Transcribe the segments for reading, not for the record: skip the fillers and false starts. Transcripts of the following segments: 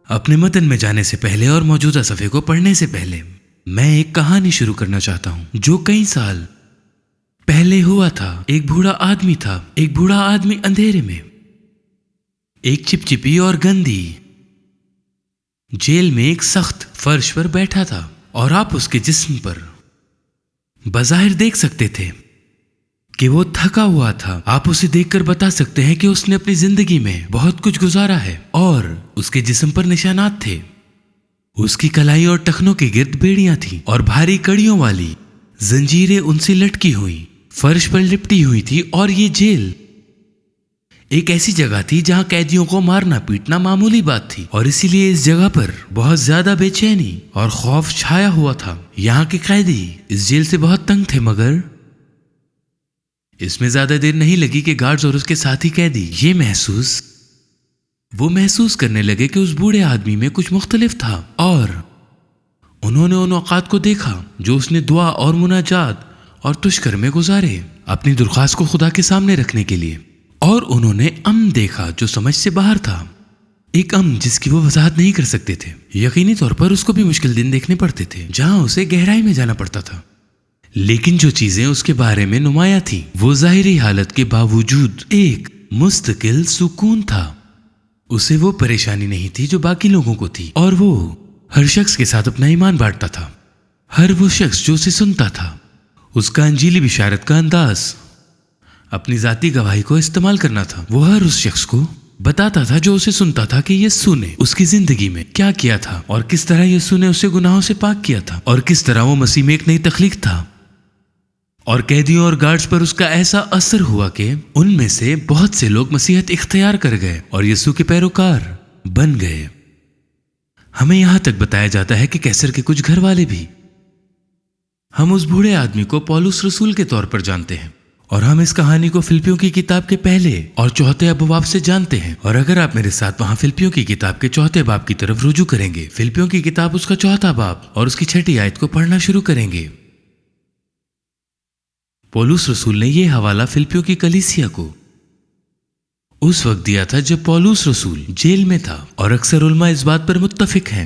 اپنے متن میں جانے سے پہلے اور موجودہ صفحے کو پڑھنے سے پہلے میں ایک کہانی شروع کرنا چاہتا ہوں جو کئی سال پہلے ہوا تھا۔ ایک بوڑھا آدمی تھا۔ ایک بوڑھا آدمی اندھیرے میں ایک چپچپی اور گندی جیل میں ایک سخت فرش پر بیٹھا تھا، اور آپ اس کے جسم پر بظاہر دیکھ سکتے تھے کہ وہ تھکا ہوا تھا۔ آپ اسے دیکھ کر بتا سکتے ہیں کہ اس نے اپنی زندگی میں بہت کچھ گزارا ہے، اور اس کے جسم پر نشانات تھے۔ اس کی کلائی اور ٹخنوں کے گرد بیڑیاں تھیں اور بھاری کڑیوں والی زنجیریں ان سے لٹکی ہوئی فرش پر لپٹی ہوئی تھی۔ اور یہ جیل ایک ایسی جگہ تھی جہاں قیدیوں کو مارنا پیٹنا معمولی بات تھی، اور اسی لیے اس جگہ پر بہت زیادہ بے چینی اور خوف چھایا ہوا تھا۔ یہاں کے قیدی اس جیل سے بہت تنگ تھے، مگر اس میں زیادہ دیر نہیں لگی کہ گارڈز اور اس کے ساتھی قیدی وہ محسوس کرنے لگے کہ اس بوڑھے آدمی میں کچھ مختلف تھا، اور انہوں نے ان اوقات کو دیکھا جو اس نے دعا اور مناجات اور تشکر میں گزارے اپنی درخواست کو خدا کے سامنے رکھنے کے لیے۔ اور انہوں نے امن دیکھا جو سمجھ سے باہر تھا، ایک امن جس کی وہ وضاحت نہیں کر سکتے تھے۔ یقینی طور پر اس کو بھی مشکل دن دیکھنے پڑتے تھے جہاں اسے گہرائی میں جانا پڑتا تھا، لیکن جو چیزیں اس کے بارے میں نمایاں تھیں وہ ظاہری حالت کے باوجود ایک مستقل سکون تھا۔ اسے وہ پریشانی نہیں تھی جو باقی لوگوں کو تھی، اور وہ ہر شخص کے ساتھ اپنا ایمان بانٹتا تھا۔ ہر وہ شخص جو اسے سنتا تھا، اس کا انجیلی بشارت کا انداز اپنی ذاتی گواہی کو استعمال کرنا تھا۔ وہ ہر اس شخص کو بتاتا تھا جو اسے سنتا تھا کہ یسوع نے اس کی زندگی میں کیا کیا تھا، اور کس طرح یسوع نے اسے گناہوں سے پاک کیا تھا، اور کس طرح وہ مسیح میں ایک نئی تخلیق تھا۔ اور قیدیوں اور گارڈز پر اس کا ایسا اثر ہوا کہ ان میں سے بہت سے لوگ مسیحیت اختیار کر گئے اور یسوع کے پیروکار بن گئے۔ ہمیں یہاں تک بتایا جاتا ہے کہ کیسر کے کچھ گھر والے بھی ہم اس بوڑھے آدمی کو پولس رسول کے طور پر جانتے ہیں، اور ہم اس کہانی کو فلپیوں کی کتاب کے پہلے اور چوتھے ابواب سے جانتے ہیں۔ اور اگر آپ میرے ساتھ وہاں فلپیوں کی کتاب کے چوتھے باب کی طرف رجوع کریں گے، فلپیوں کی کتاب اس کا چوتھا باب اور اس کی 6 آیت کو پڑھنا شروع کریں گے، پولس رسول نے یہ حوالہ فلپیوں کی کلیسیا کو اس وقت دیا تھا جب پولس رسول جیل میں تھا، اور اکثر علماء اس بات پر متفق ہیں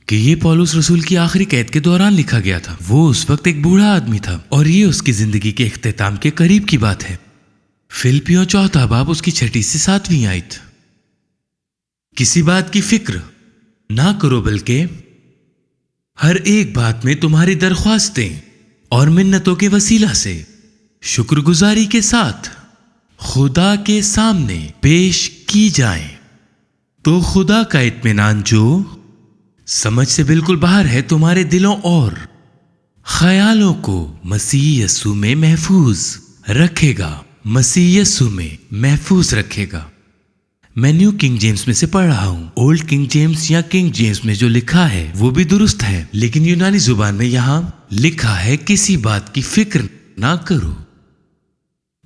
کہ یہ پولس رسول کی آخری قید کے دوران لکھا گیا تھا۔ وہ اس وقت ایک بوڑھا آدمی تھا، اور یہ اس کی زندگی کے اختتام کے قریب کی بات ہے۔ فلپیوں چوتھا باب اس کی 6 سے 7 آیت، کسی بات کی فکر نہ کرو، بلکہ ہر ایک بات میں تمہاری درخواستیں اور منتوں کے وسیلہ سے شکر گزاری کے ساتھ خدا کے سامنے پیش کی جائیں، تو خدا کا اطمینان جو سمجھ سے بالکل باہر ہے تمہارے دلوں اور خیالوں کو مسیح یسوع میں محفوظ رکھے گا۔ مسیح یسوع میں محفوظ رکھے گا۔ میں نیو کنگ جیمز میں سے پڑھ رہا ہوں۔ اولڈ کنگ جیمز یا کنگ جیمز میں جو لکھا ہے وہ بھی درست ہے، لیکن یونانی زبان میں یہاں لکھا ہے کسی بات کی فکر نہ کرو۔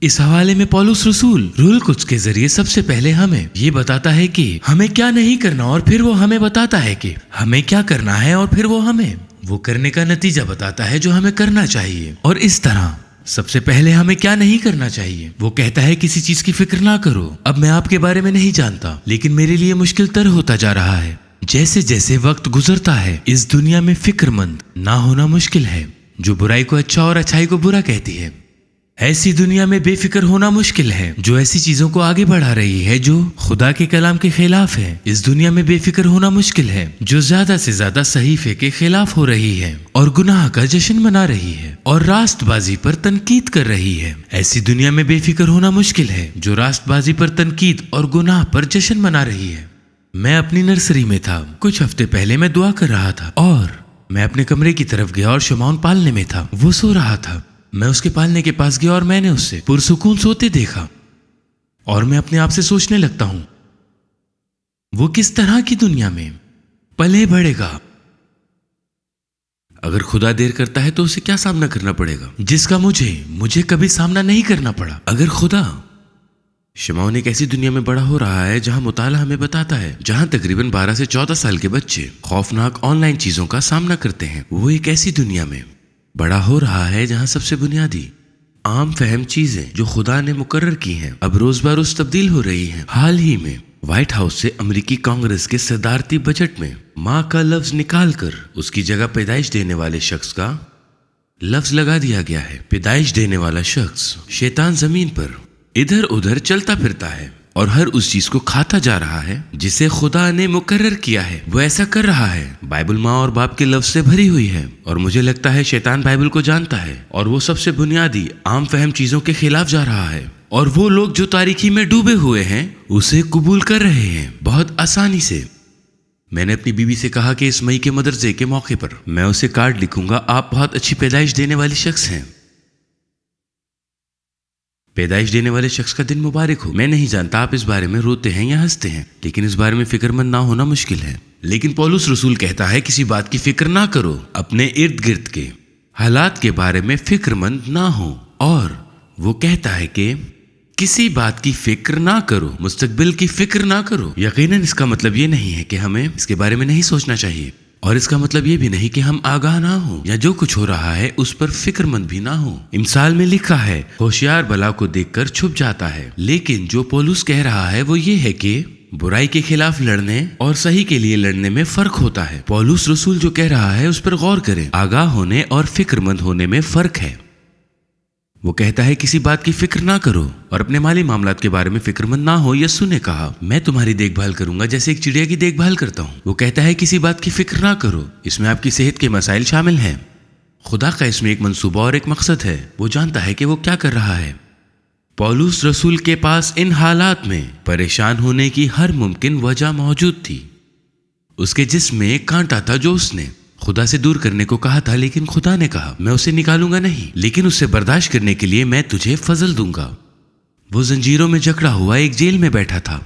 اس حوالے میں پولس رسول روح القدس کے ذریعے سب سے پہلے ہمیں یہ بتاتا ہے کہ ہمیں کیا نہیں کرنا، اور پھر وہ ہمیں بتاتا ہے کہ ہمیں کیا کرنا ہے، اور پھر وہ ہمیں وہ کرنے کا نتیجہ بتاتا ہے جو ہمیں کرنا چاہیے۔ اور اس طرح سب سے پہلے ہمیں کیا نہیں کرنا چاہیے، وہ کہتا ہے کسی چیز کی فکر نہ کرو۔ اب میں آپ کے بارے میں نہیں جانتا، لیکن میرے لیے مشکل تر ہوتا جا رہا ہے جیسے جیسے وقت گزرتا ہے۔ اس دنیا میں فکر مند نہ ہونا مشکل ہے، جو برائی کو اچھا اور اچھائی کو برا کہتی ہے۔ ایسی دنیا میں بے فکر ہونا مشکل ہے جو ایسی چیزوں کو آگے بڑھا رہی ہے جو خدا کے کلام کے خلاف ہے۔ اس دنیا میں بے فکر ہونا مشکل ہے جو زیادہ سے زیادہ صحیفے کے خلاف ہو رہی ہے اور گناہ کا جشن منا رہی ہے اور راست بازی پر تنقید کر رہی ہے۔ ایسی دنیا میں بے فکر ہونا مشکل ہے جو راست بازی پر تنقید اور گناہ پر جشن منا رہی ہے۔ میں اپنی نرسری میں تھا۔ کچھ ہفتے پہلے میں دعا کر رہا تھا، اور میں اپنے کمرے کی طرف گیا اور شمعون پالنے میں تھا۔ وہ سو رہا تھا۔ میں اس کے پالنے کے پاس گیا اور میں نے اس سے پرسکون سوتے دیکھا، اور میں اپنے آپ سے سوچنے لگتا ہوں وہ کس طرح کی دنیا میں پلے بڑھے گا۔ اگر خدا دیر کرتا ہے تو اسے کیا سامنا کرنا پڑے گا جس کا مجھے کبھی سامنا نہیں کرنا پڑا۔ اگر خدا شمعون ایک ایسی دنیا میں بڑا ہو رہا ہے جہاں مطالعہ ہمیں بتاتا ہے جہاں تقریباً 12 سے 14 سال کے بچے خوفناک آن لائن چیزوں کا سامنا کرتے ہیں، وہ ایک ایسی دنیا میں بڑا ہو رہا ہے جہاں سب سے بنیادی عام فہم چیزیں جو خدا نے مقرر کی ہیں اب روز بروز تبدیل ہو رہی ہیں۔ حال ہی میں व्हाइट हाउस से अमेरिकी कांग्रेस के सदारती बजट में माँ का लफ्ज निकाल कर उसकी जगह पैदाइश देने वाले शख्स का लफ्ज लगा दिया गया है। पैदाइश देने वाला शख्स शैतान जमीन पर इधर उधर चलता फिरता है और हर उस चीज को खाता जा रहा है जिसे खुदा ने मुकर्रर किया है, वो ऐसा कर रहा है। बाइबल माँ और बाप के लफ्ज से भरी हुई है और मुझे लगता है शैतान बाइबल को जानता है और वो सबसे बुनियादी आम फहम चीजों के खिलाफ जा रहा है और वो लोग जो तारीकी में डूबे हुए हैं उसे कबूल कर रहे हैं बहुत आसानी से। मैंने अपनी बीवी से कहा कि इस मई के मदर्स डे के मौके पर मैं उसे कार्ड लिखूंगा, आप बहुत अच्छी पैदाइश देने वाली शख्स हैं। पैदाइश देने वाले शख्स का दिन मुबारक हो। मैं नहीं जानता आप इस बारे में रोते हैं या हंसते हैं, लेकिन इस बारे में फिक्रमंद ना होना मुश्किल है। लेकिन पौलुस रसूल कहता है किसी बात की फिक्र ना करो, अपने इर्द गिर्द के हालात के बारे में फिक्रमंद ना हो। और वो कहता है कि किसी बात की फिक्र ना करो, मुस्तकबिल की फिक्र ना करो। यकीनन इसका मतलब ये नहीं है कि हमें इसके बारे में नहीं सोचना चाहिए और इसका मतलब ये भी नहीं कि हम आगाह ना हो या जो कुछ हो रहा है उस पर फिक्रमंद भी ना हो। इमसाल में लिखा है होशियार बला को देखकर छुप जाता है। लेकिन जो पौलुस कह रहा है वो ये है कि बुराई के खिलाफ लड़ने और सही के लिए लड़ने में फर्क होता है। पौलुस रसूल जो कह रहा है उस पर गौर करें। आगाह होने और फिक्रमंद होने में फर्क है। वो कहता है किसी बात की फिक्र ना करो और अपने माली मामलात के बारे में फिक्रमंद ना हो। यसु ने कहा मैं तुम्हारी देखभाल करूंगा जैसे एक चिड़िया की देखभाल करता हूँ। वो कहता है किसी बात की फिक्र ना करो, इसमें आपकी सेहत के मसाइल शामिल हैं। खुदा का इसमें एक मंसूबा और एक मकसद है। वो जानता है कि वो क्या कर रहा है। पौलुस रसूल के पास इन हालात में परेशान होने की हर मुमकिन वजह मौजूद थी। उसके जिस्म में एक कांटा था जो उसने खुदा से दूर करने को कहा था, लेकिन खुदा ने कहा मैं उसे निकालूंगा नहीं, लेकिन उसे बर्दाश्त करने के लिए मैं तुझे फजल दूंगा। वो जंजीरों में जकड़ा हुआ एक जेल में बैठा था,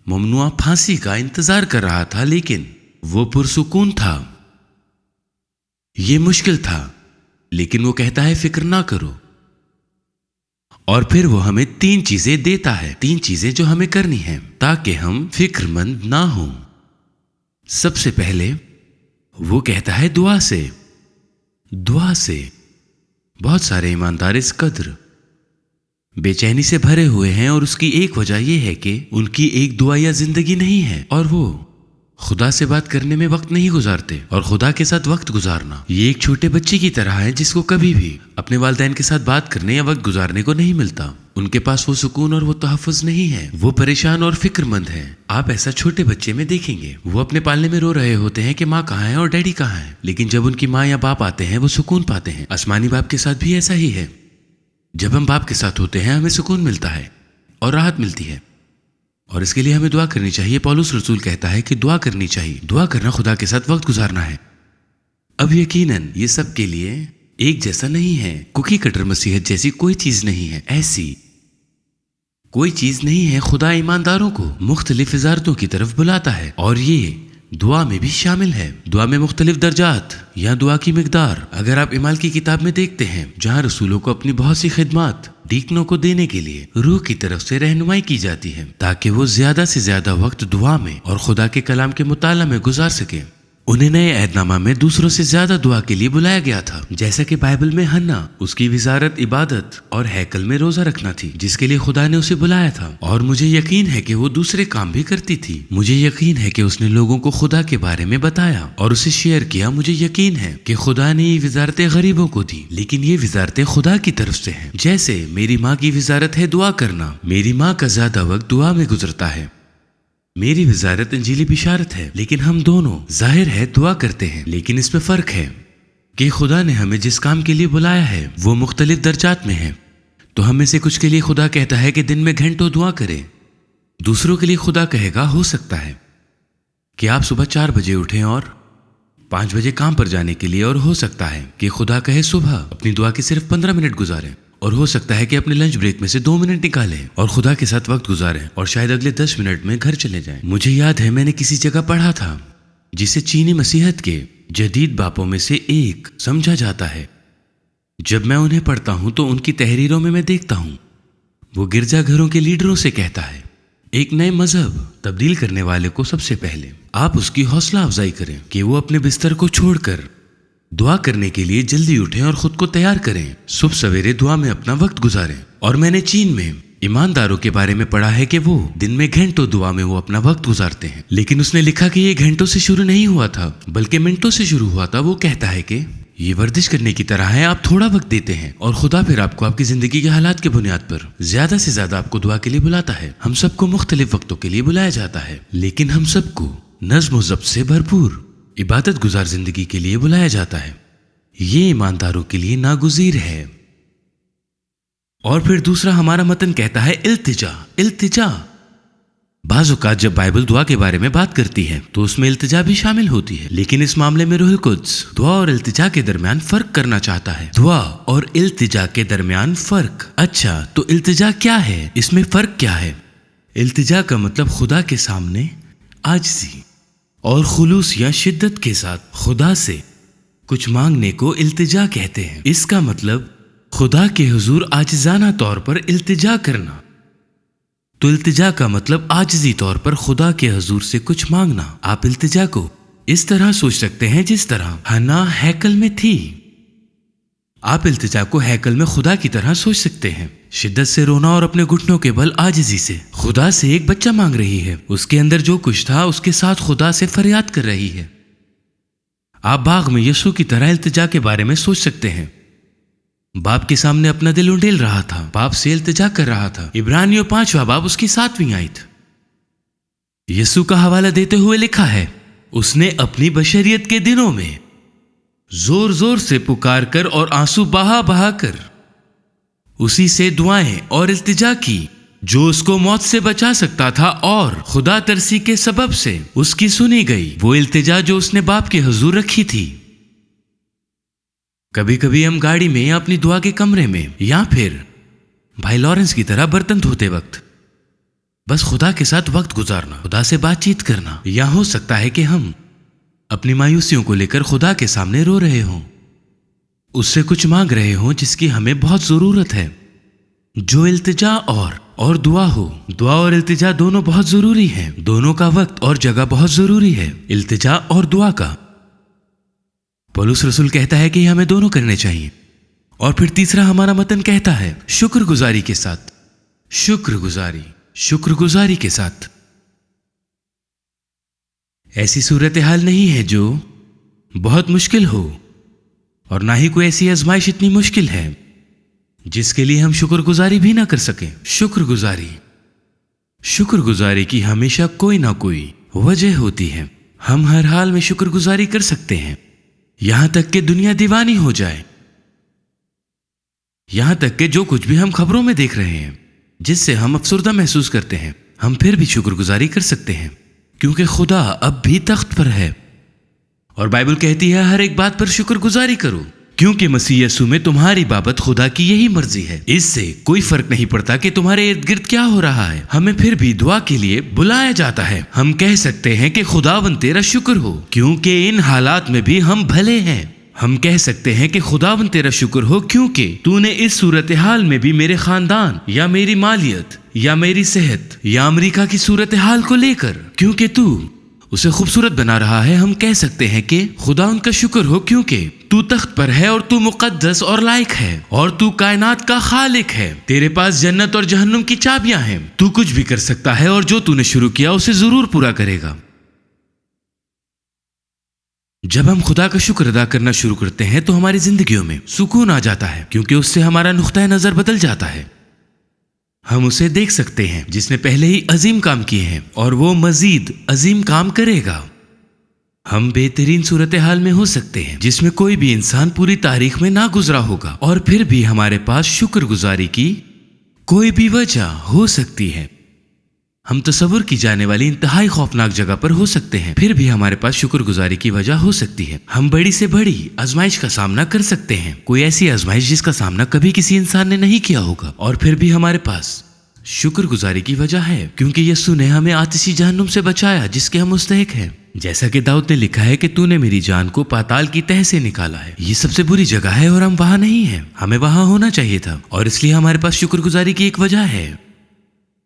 ममनुआ फांसी का इंतजार कर रहा था, लेकिन वो पुरसुकून था। ये मुश्किल था, लेकिन वो कहता है फिक्र ना करो। और फिर वो हमें 3 चीजें देता है, 3 चीजें जो हमें करनी है ताकि हम फिक्रमंद ना हो। सबसे पहले वो कहता है दुआ से। दुआ से बहुत सारे ईमानदार इस कदर बेचैनी से भरे हुए हैं और उसकी एक वजह यह है कि उनकी एक दुआ या जिंदगी नहीं है और वो खुदा से बात करने में वक्त नहीं गुजारते। और खुदा के साथ वक्त गुजारना ये एक छोटे बच्चे की तरह है जिसको कभी भी अपने वालिदैन के साथ बात करने या वक्त गुजारने को नहीं मिलता। उनके पास वो सुकून और वो तहफ़्फ़ुज़ नहीं है। वो परेशान और फिक्रमंद है। आप ऐसा छोटे बच्चे में देखेंगे। वो अपने पालने में रो रहे होते हैं कि माँ कहाँ है और डैडी कहाँ है, लेकिन जब उनकी माँ या बाप आते हैं वो सुकून पाते हैं। आसमानी बाप के साथ भी ऐसा ही है। जब हम बाप के साथ होते हैं हमें सुकून मिलता है और राहत मिलती है और इसके लिए हमें दुआ करनी चाहिए। पौलुस रसूल कहता है कि दुआ करनी चाहिए। दुआ करना खुदा के साथ वक्त गुजारना है। अब यकीनन ये सब के लिए एक जैसा नहीं है। कुकी कटर मसीहत जैसी कोई चीज नहीं है। ऐसी कोई चीज नहीं है। खुदा ईमानदारों को मुख्तलिफ इजारतों की तरफ बुलाता है और ये दुआ में भी शामिल है। दुआ में मुख्तलिफ दर्जात या दुआ की मिकदार अगर आप इमाल की किताब में देखते हैं, जहाँ रसूलों को अपनी बहुत सी खिदमात डीकनों को देने के लिए रूह की तरफ से रहनुमाई की जाती है ताकि वो ज्यादा से ज्यादा वक्त दुआ में और खुदा के कलाम के मुताला में गुजार सके। उन्हें नए अहदनामा में दूसरों से ज्यादा दुआ के लिए बुलाया गया था, जैसा कि बाइबल में हन्ना उसकी विजारत इबादत और हैकल में रोजा रखना थी जिसके लिए खुदा ने उसे बुलाया था। और मुझे यकीन है कि वो दूसरे काम भी करती थी। मुझे यकीन है कि उसने लोगों को खुदा के बारे में बताया और उसे शेयर किया। मुझे यकीन है कि खुदा ने ये विजारतें गरीबों को दी, लेकिन ये विजारतें खुदा की तरफ से हैं। जैसे मेरी माँ की विजारत है दुआ करना, मेरी माँ का ज्यादा वक्त दुआ में गुजरता है। मेरी विजारत इंजीली बिशारत है, लेकिन हम दोनों जाहिर है दुआ करते हैं। लेकिन इसमें फर्क है कि खुदा ने हमें जिस काम के लिए बुलाया है वो मुख्तलिफ दर्जात में है। तो हम में से कुछ के लिए खुदा कहता है कि दिन में घंटों दुआ करें। दूसरों के लिए खुदा कहेगा हो सकता है कि आप सुबह 4 बजे उठें और 5 बजे काम पर जाने के लिए, और हो सकता है कि खुदा कहे सुबह अपनी दुआ के सिर्फ 15 मिनट गुजारें, और हो सकता है कि अपने लंच ब्रेक में से 2 मिनट निकालें और खुदा के साथ वक्त गुजारें और शायद अगले 10 मिनट में घर चले जाएं। मुझे याद है मैंने किसी जगह पढ़ा था जिसे चीनी मसीहत के जदीद बापों में से एक समझा जाता है। जब मैं उन्हें पढ़ता हूं तो उनकी तहरीरों में मैं देखता हूं वो गिरजाघरों के लीडरों से कहता है एक नए मजहब तब्दील करने वाले को सबसे पहले आप उसकी हौसला अफजाई करें कि वो अपने बिस्तर को छोड़कर दुआ करने के लिए जल्दी उठें और खुद को तैयार करें, सुबह सवेरे दुआ में अपना वक्त गुजारें। और मैंने चीन में ईमानदारों के बारे में पढ़ा है कि वो दिन में घंटों दुआ में वो अपना वक्त गुजारते हैं, लेकिन उसने लिखा कि ये घंटों से शुरू नहीं हुआ था बल्कि मिनटों से शुरू हुआ था। वो कहता है कि ये वर्जिश करने की तरह है, आप थोड़ा वक्त देते हैं और खुदा फिर आपको आपकी जिंदगी के हालात के बुनियाद पर ज्यादा से ज्यादा आपको दुआ के लिए बुलाता है। हम सबको मुख्तलिफ वक्तों के लिए बुलाया जाता है, लेकिन हम सबको नज़्म व ज़ब्त से भरपूर इबादत गुजार जिंदगी के लिए बुलाया जाता है। ये ईमानदारों के लिए नागुज़ीर है। और फिर दूसरा हमारा मतन कहता है इल्तिजा। इल्तिजा बाज़ औक़ात जब बाइबल दुआ के बारे में बात करती है तो उसमें इल्तिजा भी शामिल होती है, लेकिन इस मामले में रूहुल कुद्स दुआ और इल्तिजा के दरमियान फर्क करना चाहता है। दुआ और इल्तिजा के दरमियान फर्क। अच्छा, तो इल्तिजा क्या है, इसमें फर्क क्या है? इल्तिजा का मतलब खुदा के सामने आजिज़ी और खुलूस या शिद्दत के साथ खुदा से कुछ मांगने को इल्तिजा कहते हैं। इसका मतलब खुदा के हुजूर आजिज़ाना तौर पर इल्तिजा करना। तो इल्तिजा का मतलब आजिज़ी तौर पर खुदा के हुजूर से कुछ मांगना। आप इल्तिजा को इस तरह सोच सकते हैं जिस तरह हन्ना हैकल में थी। आप इल्तिजा को हैकल में खुदा की तरह सोच सकते हैं, शिद्दत से रोना और अपने घुटनों के बल आजिज़ी से खुदा से एक बच्चा मांग रही है। उसके अंदर जो कुछ था उसके साथ खुदा से फरियाद कर रही है। आप बाग में यीशु की तरह इल्तिजा के बारे में सोच सकते हैं। बाप के सामने अपना दिल उंडेल रहा था, बाप से इल्तिजा कर रहा था। इब्रानियों 5वां बाब उसकी 7वीं आयत। यीशु का हवाला देते हुए लिखा है, उसने अपनी बशरियत के दिनों में जोर जोर से पुकार कर और आंसू बहा बहा कर उसी से दुआएं और इल्तिजा की जो उसको मौत से बचा सकता था, और खुदा तरसी के सबब से उसकी सुनी गई वो इल्तिजा जो उसने बाप के हुजूर रखी थी। कभी कभी हम गाड़ी में या अपनी दुआ के कमरे में या फिर भाई लॉरेंस की तरह बर्तन धोते वक्त बस खुदा के साथ वक्त गुजारना, खुदा से बातचीत करना, या हो सकता है कि हम अपनी मायूसियों को लेकर खुदा के सामने रो रहे हों, उससे कुछ मांग रहे हों जिसकी हमें बहुत जरूरत है। जो इल्तिजा और दुआ हो, दुआ और इल्तिजा दोनों बहुत जरूरी हैं। दोनों का वक्त और जगह बहुत जरूरी है, इल्तिजा और दुआ का। पौलुस रसूल कहता है कि हमें दोनों करने चाहिए। और फिर तीसरा हमारा मतन कहता है शुक्रगुजारी के साथ। शुक्रगुजारी के साथ। ऐसी सूरत हाल नहीं है जो बहुत मुश्किल हो, और ना ही कोई ऐसी आजमाइश इतनी मुश्किल है जिसके लिए हम शुक्रगुजारी भी ना कर सकें। शुक्रगुजारी की हमेशा कोई ना कोई वजह होती है। हम हर हाल में शुक्रगुजारी कर सकते हैं, यहां तक कि दुनिया दीवानी हो जाए, यहां तक कि जो कुछ भी हम खबरों में देख रहे हैं जिससे हम अफसुर्दा महसूस करते हैं, हम फिर भी शुक्रगुजारी कर सकते हैं, क्योंकि खुदा अब भी तख्त पर है। और बाइबल कहती है हर एक बात पर शुक्रगुजारी करो, क्योंकि मसीह यीशु में तुम्हारी बाबत खुदा की यही मर्जी है। इससे कोई फर्क नहीं पड़ता कि तुम्हारे इर्द गिर्द क्या हो रहा है, हमें फिर भी दुआ के लिए बुलाया जाता है। हम कह सकते हैं कि खुदावन तेरा शुक्र हो, क्योंकि इन हालात में भी हम भले हैं। हम कह सकते हैं कि खुदावन तेरा शुक्र हो, क्योंकि तूने इस सूरत हाल में भी मेरे खानदान या मेरी मालियत या मेरी सेहत या अमेरिका की सूरत हाल को लेकर, क्योंकि तू उसे खूबसूरत बना रहा है। हम कह सकते हैं कि खुदा उनका शुक्र हो, क्योंकि तू तख्त पर है और तू मुकद्दस और लायक है और तू कायनात का खालिक है। तेरे पास जन्नत और जहन्नुम की चाबियां हैं। तू कुछ भी कर सकता है और जो तूने शुरू किया उसे जरूर पूरा करेगा। जब हम खुदा का शुक्र अदा करना शुरू करते हैं तो हमारी जिंदगियों में सुकून आ जाता है, क्योंकि उससे हमारा नुक्ता नजर बदल जाता है। हम उसे देख सकते हैं जिसने पहले ही अजीम काम किए हैं और वो मजीद अजीम काम करेगा। हम बेहतरीन सूरत हाल में हो सकते हैं जिसमें कोई भी इंसान पूरी तारीख में ना गुजरा होगा, और फिर भी हमारे पास शुक्रगुजारी की कोई भी वजह हो सकती है। हम तस्वुर की जाने वाली इंतहाई खौफनाक जगह पर हो सकते हैं, फिर भी हमारे पास शुक्रगुजारी की वजह हो सकती है। हम बड़ी से बड़ी आजमाइश का सामना कर सकते हैं, कोई ऐसी आजमाइश जिसका सामना कभी किसी इंसान ने नहीं किया होगा, और फिर भी हमारे पास शुक्रगुजारी की वजह है, क्योंकि यीशु ने हमें आतिशी जहन्नुम से बचाया जिसके हम मुस्तहिक हैं। जैसा कि दाऊद ने लिखा है कि तूने मेरी जान को पाताल की तह से निकाला है। ये सबसे बुरी जगह है और हम वहां नहीं हैं, हमें वहां होना चाहिए था, और इसलिए हमारे पास शुक्रगुजारी की एक वजह है।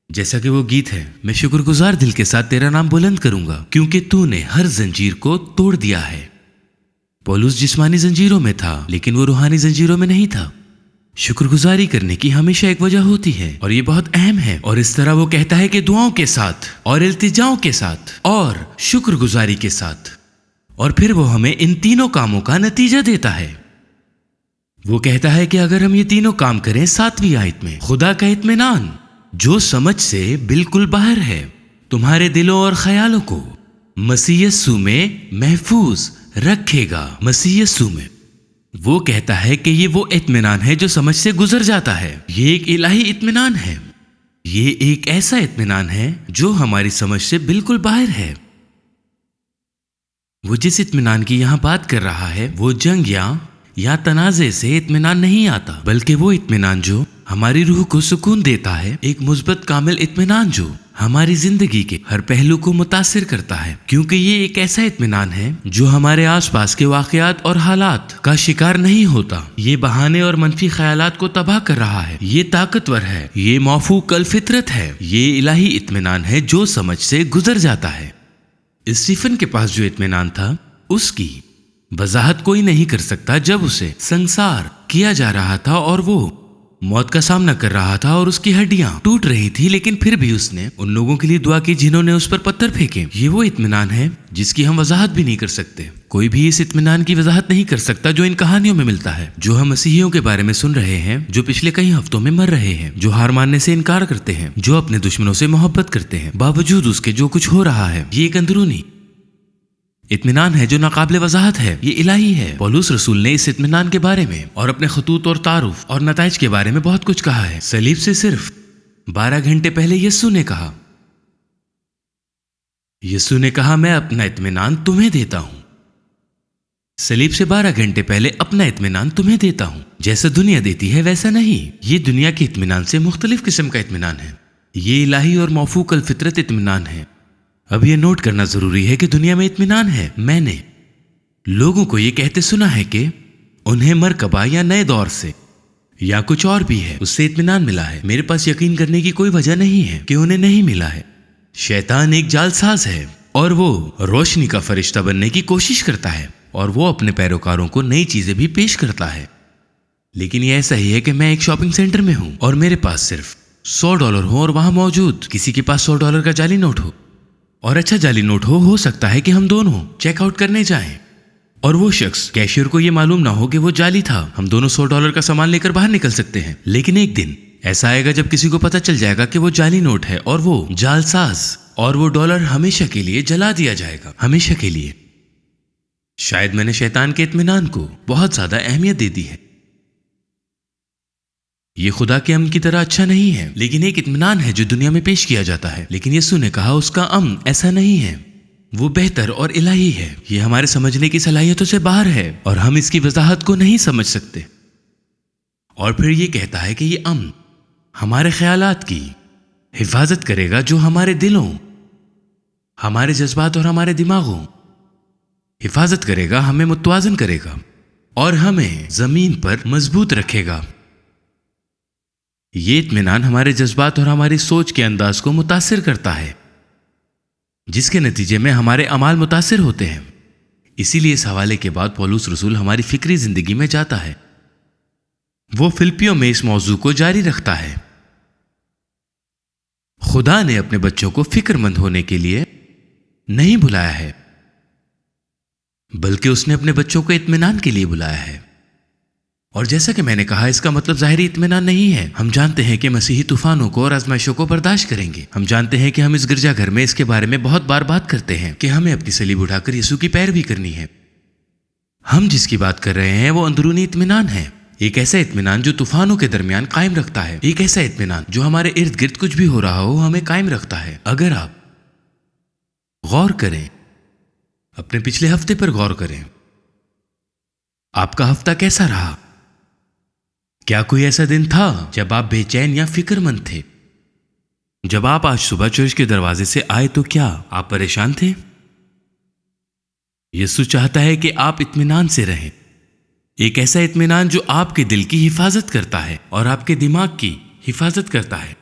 जैसा कि वो गीत है, मैं शुक्रगुजार दिल के साथ तेरा नाम बुलंद करूंगा, क्योंकि तूने हर जंजीर को तोड़ दिया है। पौलुस जिस्मानी जंजीरों में था, लेकिन वो रूहानी जंजीरों में नहीं था। शुक्र गुजारी करने की हमेशा एक वजह होती है और ये बहुत अहम है। और इस तरह वो कहता है कि दुआओं के साथ और इल्तिजाओं के साथ और शुक्र गुजारी के साथ, और फिर वो हमें इन तीनों कामों का नतीजा देता है। वो कहता है कि अगर हम ये तीनों काम करें 7वीं आयत में, खुदा का इत्मीनान जो समझ से बिल्कुल बाहर है तुम्हारे दिलों और ख्यालों को मसीह यीशु में महफूज रखेगा। मसीह यीशु में वो कहता है कि ये वो इत्मीनान है जो समझ से गुजर जाता है। ये एक इलाही इत्मीनान है। ये एक ऐसा इत्मीनान है जो हमारी समझ से बिल्कुल बाहर है। वो जिस इत्मीनान की यहां बात कर रहा है वो जंग या तनाज़े से इत्मीनान नहीं आता, बल्कि वो इत्मीनान जो हमारी रूह को सुकून देता है, एक मुस्बत कामिल इत्मीनान जो हमारी जिंदगी के हर पहलू को मुतासिर करता है, क्योंकि ये एक ऐसा इत्मीनान है जो हमारे आसपास के वाकयात और हालात का शिकार नहीं होता। ये बहाने और मनफी ख्यालात को तबाह कर रहा है। ये ताकतवर है, ये मौफूक अल फितरत है। ये इलाही इत्मीनान है जो समझ से गुजर जाता है। स्टीफन के पास जो इत्मीनान था उसकी वजाहत कोई नहीं कर सकता जब उसे संसार किया जा रहा था और वो मौत का सामना कर रहा था और उसकी हड्डियां टूट रही थी, लेकिन फिर भी उसने उन लोगों के लिए दुआ की जिन्होंने उस पर पत्थर फेंके। ये वो इत्मीनान है जिसकी हम वजाहत भी नहीं कर सकते। कोई भी इस इत्मीनान की वजाहत नहीं कर सकता जो इन कहानियों में मिलता है, जो हम मसीहियों के बारे में सुन रहे हैं, जो पिछले कई हफ्तों में मर रहे हैं, जो हार मानने से इनकार करते हैं, जो अपने दुश्मनों से मोहब्बत करते हैं बावजूद उसके जो कुछ हो रहा है। ये एक अंदरूनी इत्मीनान है जो नाकाबिले वजाहत है। ये इलाही है। पौलुस रसूल ने इस इत्मीनान के बारे में और अपने खतूत और तारुफ और नताइज के बारे में बहुत कुछ कहा है। सलीब से सिर्फ 12 घंटे पहले यीशु ने कहा मैं अपना इत्मीनान तुम्हें देता हूं। सलीब से 12 घंटे पहले अपना इत्मीनान तुम्हें देता हूं। जैसा दुनिया देती है वैसा नहीं। ये दुनिया के इत्मीनान से मुख्तलिफ किस्म का इत्मीनान है। ये इलाही और मौफूक अल फितरत इत्मीनान है। अब ये नोट करना जरूरी है कि दुनिया में इत्मीनान है। मैंने लोगों को ये कहते सुना है कि उन्हें मरकबा या नए दौर से या कुछ और भी है उससे इत्मीनान मिला है। मेरे पास यकीन करने की कोई वजह नहीं है कि उन्हें नहीं मिला है। शैतान एक जालसाज है और वो रोशनी का फरिश्ता बनने की कोशिश करता है और वो अपने पैरोकारों को नई चीजें भी पेश करता है। लेकिन ये ऐसा ही है कि मैं एक शॉपिंग सेंटर में हूं और मेरे पास सिर्फ $100 हो और वहां मौजूद किसी के पास $100 का जाली नोट हो और अच्छा जाली नोट हो सकता है कि हम दोनों चेकआउट करने जाएं और वो शख्स कैशियर को ये मालूम ना हो कि वो जाली था। हम दोनों $100 का सामान लेकर बाहर निकल सकते हैं। लेकिन एक दिन ऐसा आएगा जब किसी को पता चल जाएगा कि वो जाली नोट है और वो जालसाज, और वो डॉलर हमेशा के लिए जला दिया जाएगा, हमेशा के लिए। शायद मैंने शैतान के इत्मीनान को बहुत ज्यादा अहमियत दे दी है। ये खुदा के अमन की तरह अच्छा नहीं है, लेकिन एक इत्मीनान है जो दुनिया में पेश किया जाता है। लेकिन यीशु ने कहा उसका अमन ऐसा नहीं है, वो बेहतर और इलाही है। ये हमारे समझने की सलाहियतों से बाहर है और हम इसकी वजाहत को नहीं समझ सकते। और फिर ये कहता है कि ये अमन हमारे ख्यालात की हिफाजत करेगा, जो हमारे दिलों, हमारे जज्बात और हमारे दिमागों हिफाजत करेगा, हमें मुतवाजन करेगा और हमें जमीन पर मजबूत रखेगा। ये इत्मीनान हमारे जज्बात और हमारी सोच के अंदाज को मुतासिर करता है, जिसके नतीजे में हमारे अमाल मुतासिर होते हैं। इसीलिए इस हवाले के बाद पौलुस रसूल हमारी फिक्री जिंदगी में जाता है। वो फिलिपियों में इस मौजू को जारी रखता है। खुदा ने अपने बच्चों को फिक्रमंद होने के लिए नहीं बुलाया है, बल्कि उसने अपने बच्चों को इत्मीनान के लिए बुलाया है। और जैसा कि मैंने कहा, इसका मतलब ज़ाहिरी इत्मीनान नहीं है। हम जानते हैं कि मसीही तूफानों को और आजमाइशों को बर्दाश्त करेंगे। हम जानते हैं कि हम इस गिरजाघर में इसके बारे में बहुत बार बात करते हैं कि हमें अपनी सलीब उठाकर यीशु की पैरवी करनी है। हम जिसकी बात कर रहे हैं वो अंदरूनी इत्मीनान है। एक ऐसा इत्मीनान जो तूफानों के दरमियान कायम रखता है। एक ऐसा इत्मीनान जो हमारे इर्द गिर्द कुछ भी हो रहा हो हमें कायम रखता है। अगर आप गौर करें, अपने पिछले हफ्ते पर गौर करें, आपका हफ्ता कैसा रहा? क्या कोई ऐसा दिन था जब आप बेचैन या फिक्रमंद थे? जब आप आज सुबह चर्च के दरवाजे से आए तो क्या आप परेशान थे? यीशु चाहता है कि आप इत्मीनान से रहें, एक ऐसा इत्मीनान जो आपके दिल की हिफाजत करता है और आपके दिमाग की हिफाजत करता है।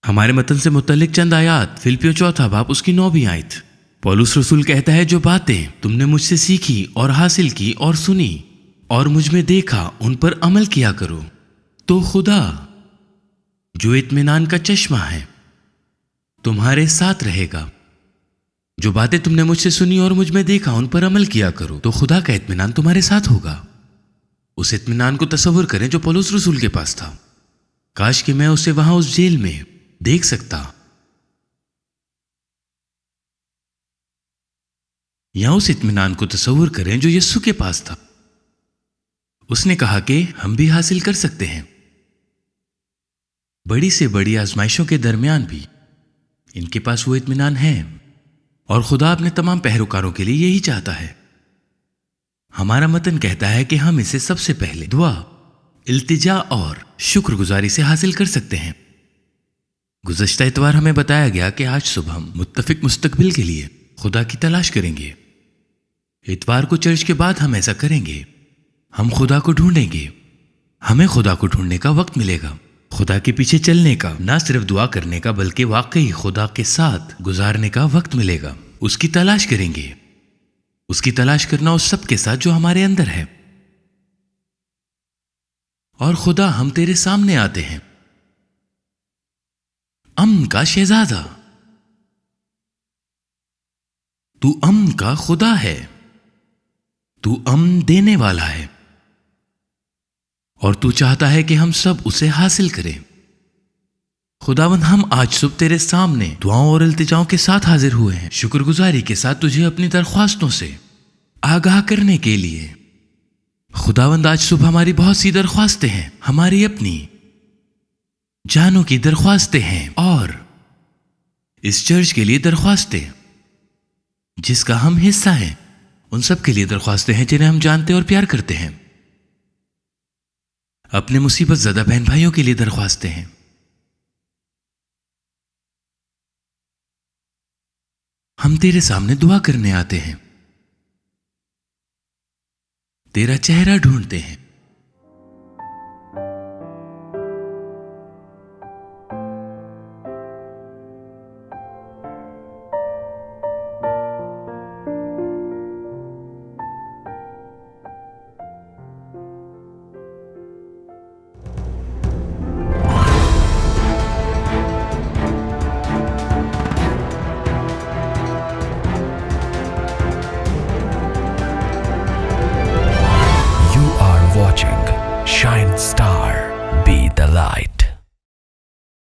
हमारे मतन से मुतल्लिक चंद आयात, फिलिपियों 4 बाब उसकी 9वीं आयत। पौलुस रसूल कहता है, जो बातें तुमने मुझसे सीखी और हासिल की और सुनी اور مجھ میں دیکھا ان پر عمل کیا کرو، تو خدا جو اطمینان کا چشمہ ہے تمہارے ساتھ رہے گا۔ جو باتیں تم نے مجھ سے سنی اور مجھ میں دیکھا ان پر عمل کیا کرو، تو خدا کا اطمینان تمہارے ساتھ ہوگا۔ اس اطمینان کو تصور کریں جو پولس رسول کے پاس تھا۔ کاش کہ میں اسے وہاں اس جیل میں دیکھ سکتا، یا اس اطمینان کو تصور کریں جو یسوع کے پاس تھا۔ اس نے کہا کہ ہم بھی حاصل کر سکتے ہیں۔ بڑی سے بڑی آزمائشوں کے درمیان بھی ان کے پاس وہ اطمینان ہے، اور خدا اپنے تمام پیروکاروں کے لیے یہی چاہتا ہے۔ ہمارا متن کہتا ہے کہ ہم اسے سب سے پہلے دعا، التجا اور شکر گزاری سے حاصل کر سکتے ہیں۔ گزشتہ اتوار ہمیں بتایا گیا کہ آج صبح ہم متفق مستقبل کے لیے خدا کی تلاش کریں گے۔ اتوار کو چرچ کے بعد ہم ایسا کریں گے، ہم خدا کو ڈھونڈیں گے۔ ہمیں خدا کو ڈھونڈنے کا وقت ملے گا، خدا کے پیچھے چلنے کا، نہ صرف دعا کرنے کا بلکہ واقعی خدا کے ساتھ گزارنے کا وقت ملے گا۔ اس کی تلاش کریں گے، اس کی تلاش کرنا اس سب کے ساتھ جو ہمارے اندر ہے۔ اور خدا ہم تیرے سامنے آتے ہیں، امن کا شہزادہ، تو امن کا خدا ہے، تو امن دینے والا ہے، اور تو چاہتا ہے کہ ہم سب اسے حاصل کریں۔ خداوند، ہم آج صبح تیرے سامنے دعاؤں اور التجاؤں کے ساتھ حاضر ہوئے ہیں، شکر گزاری کے ساتھ تجھے اپنی درخواستوں سے آگاہ کرنے کے لیے۔ خداوند، آج صبح ہماری بہت سی درخواستیں ہیں، ہماری اپنی جانوں کی درخواستیں ہیں، اور اس چرچ کے لیے درخواستیں جس کا ہم حصہ ہیں، ان سب کے لیے درخواستیں ہیں جنہیں ہم جانتے اور پیار کرتے ہیں۔ اپنے مصیبت زدہ بہن بھائیوں کے لیے درخواستیں ہیں۔ ہم تیرے سامنے دعا کرنے آتے ہیں، تیرا چہرہ ڈھونڈتے ہیں،